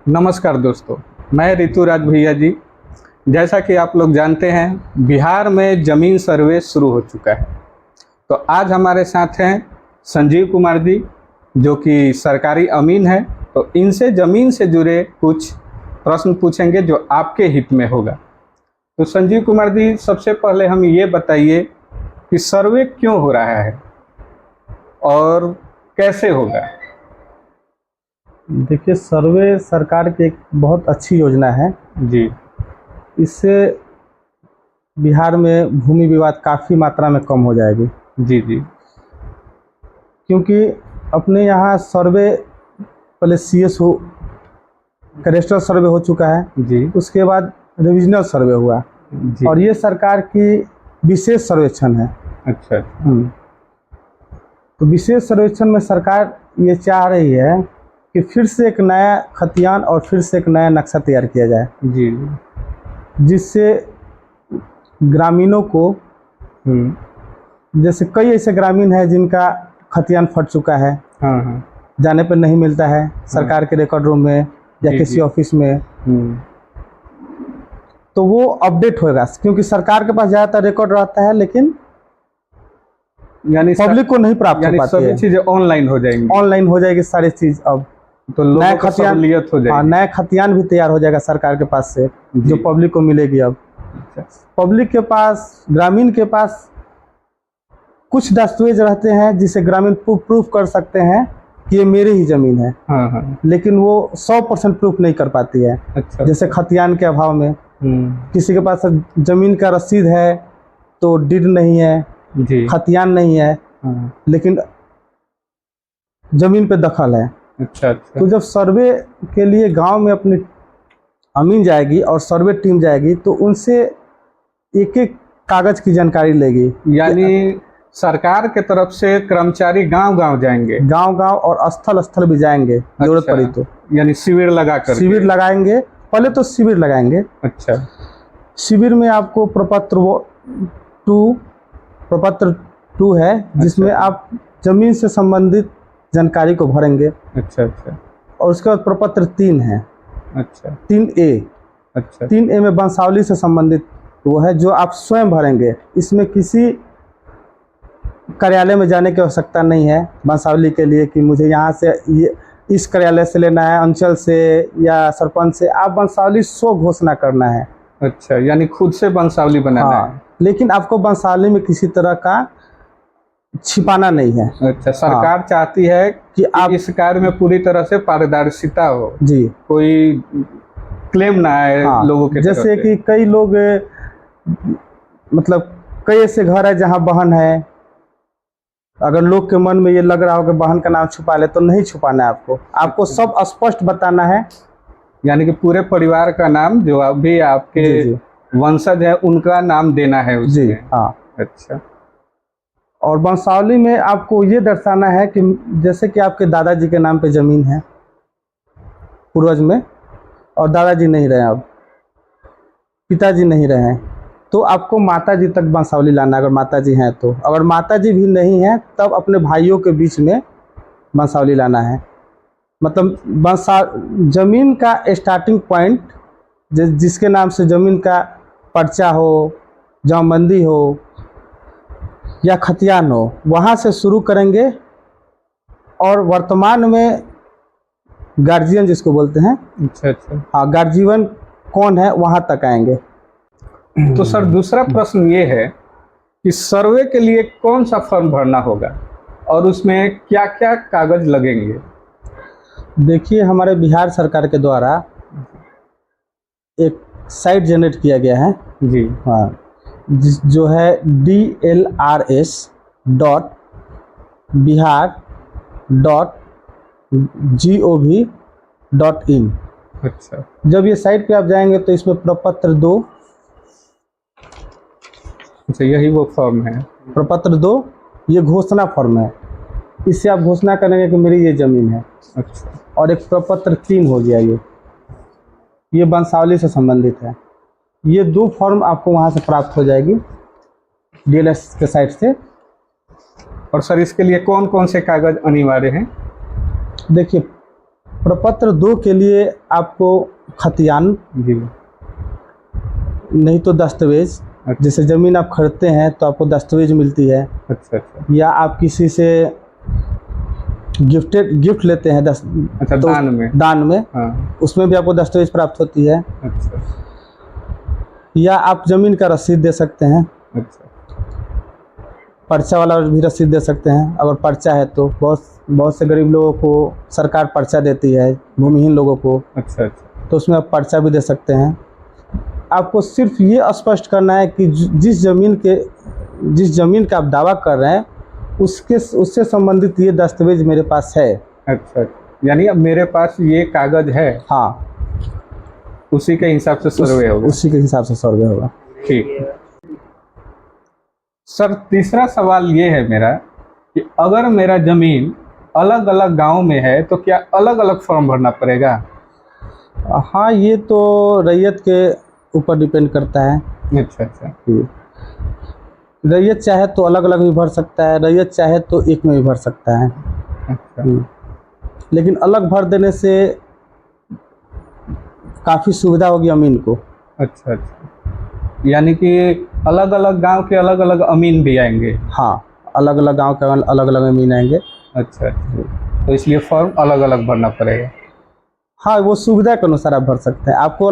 नमस्कार दोस्तों, मैं ऋतुराज भैया जी। जैसा कि आप लोग जानते हैं, बिहार में ज़मीन सर्वे शुरू हो चुका है। तो आज हमारे साथ हैं संजीव कुमार जी, जो कि सरकारी अमीन है। तो इनसे ज़मीन से जुड़े कुछ प्रश्न पूछेंगे जो आपके हित में होगा। तो संजीव कुमार जी, सबसे पहले हम ये बताइए कि सर्वे क्यों हो रहा है और कैसे होगा? देखिए, सर्वे सरकार की एक बहुत अच्छी योजना है। जी इससे बिहार में भूमि विवाद काफ़ी मात्रा में कम हो जाएगी, जी जी क्योंकि अपने यहाँ सर्वे पहले CS हो, कैडेस्ट्रल सर्वे हो चुका है। जी उसके बाद रिविजनल सर्वे हुआ जी। और ये सरकार की विशेष सर्वेक्षण है। अच्छा। तो विशेष सर्वेक्षण में सरकार ये चाह रही है कि फिर से एक नया खतियान और फिर से एक नया नक्शा तैयार किया जाए, जी जिससे ग्रामीणों को, जैसे कई ऐसे ग्रामीण हैं जिनका खतियान फट चुका है, हाँ, जाने पर नहीं मिलता है सरकार के रिकॉर्ड रूम में या जी, किसी जी। ऑफिस में, तो वो अपडेट होगा, क्योंकि सरकार के पास ज़्यादातर रिकॉर्ड रहता है लेकिन यानी पब्लिक को नहीं प्राप्त हो यानी पाती सभी है। चीजें ऑनलाइन हो जाएंगी। ऑनलाइन हो जाएगी सारी चीज़। अब तो नया लोगों को खतियान, सहूलियत हो हाँ, जाएगी। नया खतियान भी तैयार हो जाएगा सरकार के पास से, जो जी। पब्लिक को मिलेगी। अब अच्छा। पब्लिक के पास, ग्रामीण के पास कुछ दस्तावेज रहते हैं जिसे ग्रामीण प्रूफ कर सकते हैं कि ये मेरी ही ज़मीन है, हाँ, लेकिन वो 100% प्रूफ नहीं कर पाती है। अच्छा। जैसे खतियान के अभाव में किसी के पास ज़मीन का रसीद है तो डीड नहीं है, जी। खतियान नहीं है, लेकिन ज़मीन पे दखल है। अच्छा। तो जब सर्वे के लिए गांव में अपनी अमीन जाएगी और सर्वे टीम जाएगी तो उनसे एक एक कागज़ की जानकारी लेगी। यानी सरकार के तरफ से कर्मचारी गांव-गांव जाएंगे। गांव-गांव और स्थल भी जाएंगे, जरूरत अच्छा। पड़ी तो। यानी शिविर लगा कर शिविर लगाएंगे, पहले तो शिविर लगाएंगे। अच्छा। शिविर में आपको प्रपत्र 2 है, जिसमें आप जमीन से संबंधित जानकारी को भरेंगे। अच्छा। और उसके बाद प्रपत्र 3 है। अच्छा। 3A। अच्छा। 3A में वंशावली से संबंधित वो है, जो आप स्वयं भरेंगे। इसमें किसी कार्यालय में जाने की आवश्यकता नहीं है वंशावली के लिए कि मुझे यहाँ से ये इस कार्यालय से लेना है, अंचल से या सरपंच से। आप वंशावली स्व घोषणा करना है। अच्छा, यानी खुद से वंशावली बनाना है। लेकिन आपको वंशावली में किसी तरह का छिपाना नहीं है। अच्छा, सरकार चाहती है कि आप इस कार्य में पूरी तरह से पारदर्शिता हो। जी। कोई क्लेम ना आए लोगों के तरफ से। जैसे कि कई लोग, मतलब कई ऐसे घर है जहाँ बहन है, अगर लोग के मन में ये लग रहा हो कि बहन का नाम छुपा ले, तो नहीं छुपाना है आपको सब स्पष्ट बताना है। यानी कि पूरे परिवार का नाम, जो अभी आपके वंशज है उनका नाम देना है उसमें। जी हाँ। अच्छा। और वंशावली में आपको ये दर्शाना है कि जैसे कि आपके दादाजी के नाम पे ज़मीन है पूर्वज में, और दादाजी नहीं रहे, अब पिताजी नहीं रहे हैं, तो आपको माताजी तक वंशावली लाना, अगर माताजी हैं तो। अगर माताजी भी नहीं है तब अपने भाइयों के बीच में वंशावली लाना है। मतलब ज़मीन का स्टार्टिंग पॉइंट, जिसके नाम से ज़मीन का पर्चा हो, जमाबंदी हो या खतियान हो, वहाँ से शुरू करेंगे। और वर्तमान में गार्जियन जिसको बोलते हैं, अच्छा। हाँ, गार्जियन कौन है, वहाँ तक आएंगे। तो सर, दूसरा प्रश्न ये है कि सर्वे के लिए कौन सा फॉर्म भरना होगा और उसमें क्या क्या कागज लगेंगे? देखिए, हमारे बिहार सरकार के द्वारा एक साइट जनरेट किया गया है। जी हाँ, जो है dlrs.bihar.gov.in। अच्छा। जब ये साइट पे आप जाएंगे तो इसमें प्रपत्र 2, अच्छा, यही वो फॉर्म है। प्रपत्र 2 ये घोषणा फॉर्म है। इससे आप घोषणा करेंगे कि मेरी ये ज़मीन है। अच्छा। और एक प्रपत्र 3 हो गया, ये वंशावली से संबंधित है। ये 2 फॉर्म आपको वहाँ से प्राप्त हो जाएगी, DLS के साइट से। और सर, इसके लिए कौन कौन से कागज अनिवार्य हैं? देखिए, प्रपत्र 2 के लिए आपको खतियान, जी। नहीं तो दस्तावेज। अच्छा। जैसे ज़मीन आप खरीदते हैं तो आपको दस्तावेज मिलती है, अच्छा अच्छा या आप किसी से गिफ्ट लेते हैं अच्छा, तो दान में हाँ। उसमें भी आपको दस्तावेज प्राप्त होती है। अच्छा या आप ज़मीन का रसीद दे सकते हैं, अच्छा पर्चा वाला भी रसीद दे सकते हैं। अगर पर्चा है तो बहुत से गरीब लोगों को सरकार पर्चा देती है, भूमिहीन लोगों को, अच्छा अच्छा तो उसमें आप पर्चा भी दे सकते हैं। आपको सिर्फ ये स्पष्ट करना है कि जिस ज़मीन का आप दावा कर रहे हैं उससे संबंधित ये दस्तावेज मेरे पास है। अच्छा। यानी अब मेरे पास ये कागज है, हाँ, उसी के हिसाब से सर्वे होगा। उसी के हिसाब से सर्वे होगा। ठीक। सर तीसरा सवाल ये है मेरा कि अगर मेरा ज़मीन अलग अलग गांव में है तो क्या अलग अलग फॉर्म भरना पड़ेगा? हाँ, ये तो रैयत के ऊपर डिपेंड करता है। अच्छा अच्छा रैयत चाहे तो अलग अलग भी भर सकता है, रैयत चाहे तो एक में भी भर सकता है। अच्छा लेकिन अलग भर देने से काफ़ी सुविधा होगी अमीन को। अच्छा अच्छा। यानी कि अलग अलग गांव के अलग अलग अमीन भी आएंगे? हाँ, अलग अलग गांव के अलग अलग अमीन आएंगे। अच्छा अच्छा, तो इसलिए फॉर्म अलग अलग भरना पड़ेगा। हाँ, वो सुविधा के अनुसार आप भर सकते हैं। आपको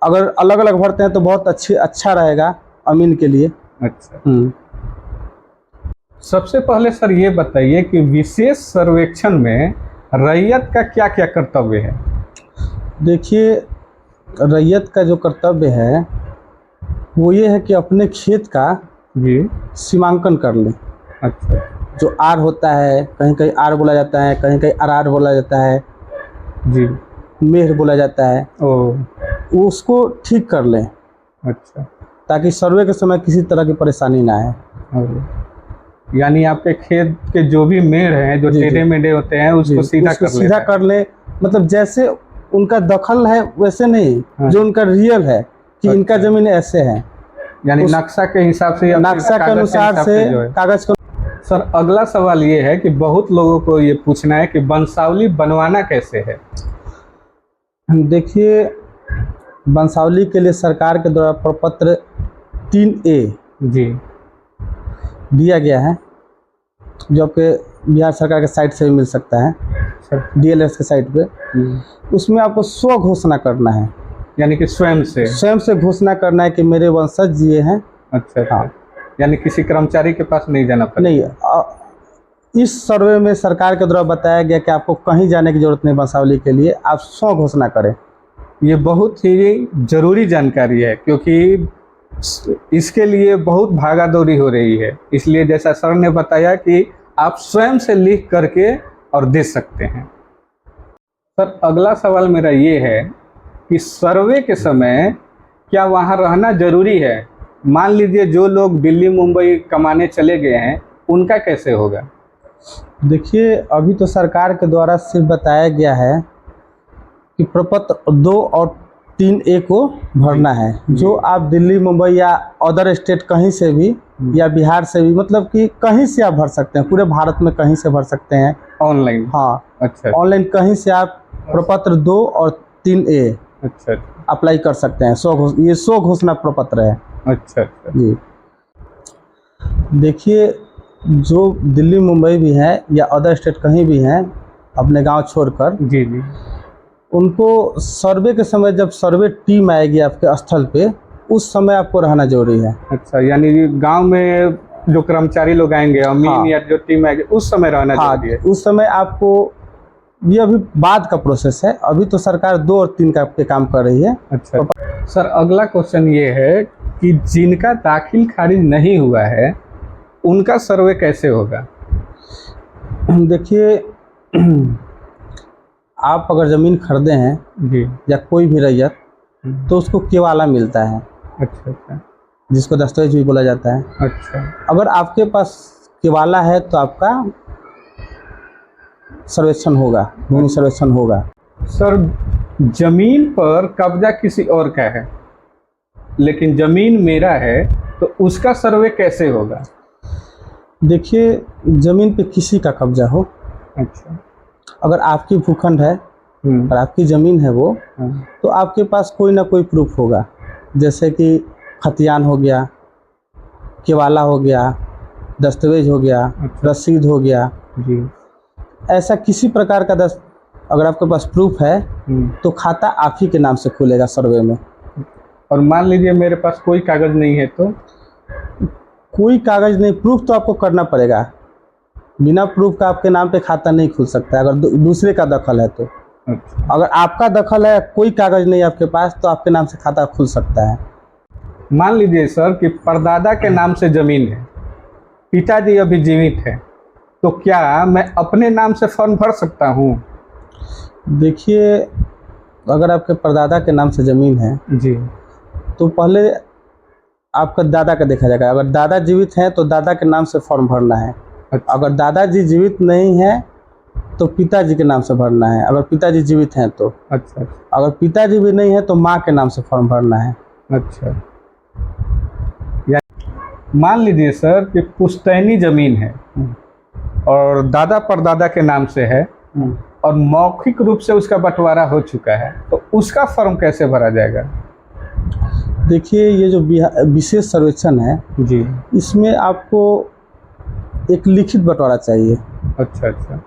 अगर अलग अलग भरते हैं तो बहुत अच्छा रहेगा अमीन के लिए। अच्छा। सबसे पहले सर ये बताइए कि विशेष सर्वेक्षण में रैयत का क्या क्या कर्तव्य है? देखिए, रैयत का जो कर्तव्य है वो ये है कि अपने खेत का जी। सीमांकन कर लें। अच्छा। जो आर होता है, कहीं कहीं आर बोला जाता है, कहीं कहीं आर बोला जाता है, जी। मेहर बोला जाता है, ओ। उसको ठीक कर लें अच्छा। ताकि सर्वे के समय किसी तरह की परेशानी ना आए। यानी आपके खेत के जो भी मेड़ हैं, जो टेढ़े मेढ़े होते हैं, उसको सीधा कर ले। मतलब जैसे उनका दखल है वैसे नहीं, हाँ। जो उनका रियल है कि अच्छा। इनका जमीन ऐसे है, यानी नक्शा के हिसाब से, नक्शा के अनुसार से कागज का। सर अगला सवाल ये है कि बहुत लोगों को ये पूछना है कि वंशावली बनवाना कैसे है? देखिए, वंशावली के लिए सरकार के द्वारा प्रपत्र 3A जी दिया गया है, जो आपके बिहार सरकार के साइट से भी मिल सकता है, DLS के साइट पे। उसमें आपको स्व घोषणा करना है, यानी कि स्वयं से घोषणा करना है कि मेरे वंशज ये हैं। अच्छा। हाँ। यानी किसी कर्मचारी के पास नहीं जाना पड़ेगा? नहीं, इस सर्वे में सरकार के द्वारा बताया गया कि आपको कहीं जाने की जरूरत नहीं वंशावली के लिए, आप स्व घोषणा करें। ये बहुत ही ज़रूरी जानकारी है क्योंकि इसके लिए बहुत भागा दौड़ी हो रही है, इसलिए जैसा सर ने बताया कि आप स्वयं से लिख करके और दे सकते हैं। सर अगला सवाल मेरा ये है कि सर्वे के समय क्या वहाँ रहना ज़रूरी है? मान लीजिए जो लोग दिल्ली मुंबई कमाने चले गए हैं, उनका कैसे होगा? देखिए, अभी तो सरकार के द्वारा सिर्फ बताया गया है कि प्रपत्र 2 और 3A को भरना है। जो आप दिल्ली मुंबई या अदर स्टेट कहीं से भी या बिहार से भी, मतलब कि कहीं से आप भर सकते हैं, पूरे भारत में कहीं से भर सकते हैं ऑनलाइन। हाँ, अच्छा। ऑनलाइन कहीं से आप प्रपत्र 2 और 3A अच्छा अप्लाई कर सकते हैं। ये स्व घोषणा प्रपत्र है। अच्छा जी। देखिए, जो दिल्ली मुंबई भी है या अदर स्टेट कहीं भी हैं अपने गांव छोड़कर, जी जी, उनको सर्वे के समय जब सर्वे टीम आएगी आपके स्थल पे, उस समय आपको रहना जरूरी है। अच्छा, यानी गांव में जो कर्मचारी लोग आएंगे, अमीन, हाँ, या जो टीम आएगी, उस समय रहना जरूरी है। उस समय आपको, ये अभी बाद का प्रोसेस है, अभी तो सरकार 2 और 3 का पे काम कर रही है। अच्छा तो सर अगला क्वेश्चन ये है कि जिनका दाखिल खारिज नहीं हुआ है उनका सर्वे कैसे होगा? देखिए, आप अगर ज़मीन खरीदे हैं जी या कोई भी रैयत, तो उसको केवाला मिलता है। अच्छा अच्छा, जिसको दस्तावेज भी बोला जाता है। अच्छा, अगर आपके पास केवाला है तो आपका सर्वेक्षण होगा, भूमि सर्वेक्षण होगा। सर जमीन पर कब्जा किसी और का है लेकिन जमीन मेरा है, तो उसका सर्वे कैसे होगा? देखिए, जमीन पे किसी का कब्जा हो, अच्छा, अगर आपकी भूखंड है और आपकी ज़मीन है वो, तो आपके पास कोई ना कोई प्रूफ होगा, जैसे कि खतियान हो गया, केवाला हो गया, दस्तावेज हो गया, रसीद हो गया जी। ऐसा किसी प्रकार का अगर आपके पास प्रूफ है तो खाता आप ही के नाम से खुलेगा सर्वे में। और मान लीजिए मेरे पास कोई कागज़ नहीं है तो? कोई कागज़ नहीं, प्रूफ तो आपको करना पड़ेगा। बिना प्रूफ का आपके नाम पे खाता नहीं खुल सकता है, अगर दूसरे का दखल है तो। अच्छा। अगर आपका दखल है, कोई कागज़ नहीं आपके पास, तो आपके नाम से खाता खुल सकता है। मान लीजिए सर कि परदादा के नाम से ज़मीन है, पिताजी अभी जीवित है, तो क्या मैं अपने नाम से फॉर्म भर सकता हूँ? देखिए, अगर आपके परदादा के नाम से ज़मीन है जी। तो पहले आपका दादा का देखा जाएगा। अगर दादा जीवित हैं तो दादा के नाम से फॉर्म भरना है। अच्छा। अगर दादाजी जीवित नहीं हैं तो पिताजी के नाम से भरना है, अगर पिताजी जीवित हैं तो। अच्छा। अगर पिताजी भी नहीं है तो माँ के नाम से फॉर्म भरना है। अच्छा। मान लीजिए सर कि पुश्तैनी ज़मीन है और दादा परदादा के नाम से है और मौखिक रूप से उसका बंटवारा हो चुका है, तो उसका फॉर्म कैसे भरा जाएगा? देखिए, ये जो विशेष सर्वेक्षण है जी। इसमें आपको एक लिखित बंटवारा चाहिए। अच्छा अच्छा।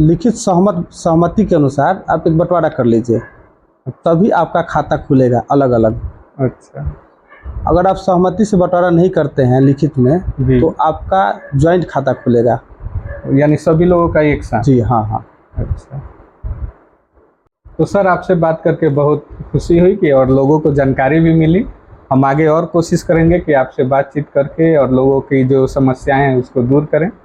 लिखित सहमति के अनुसार आप एक बंटवारा कर लीजिए, तभी आपका खाता खुलेगा अलग अलग। अच्छा। अगर आप सहमति से बंटवारा नहीं करते हैं लिखित में तो आपका ज्वाइंट खाता खुलेगा, यानी सभी लोगों का एक साथ? जी हाँ हाँ। अच्छा। तो सर आपसे बात करके बहुत खुशी हुई कि और लोगों को जानकारी भी मिली। हम आगे और कोशिश करेंगे कि आपसे बातचीत करके और लोगों की जो समस्याएं हैं उसको दूर करें।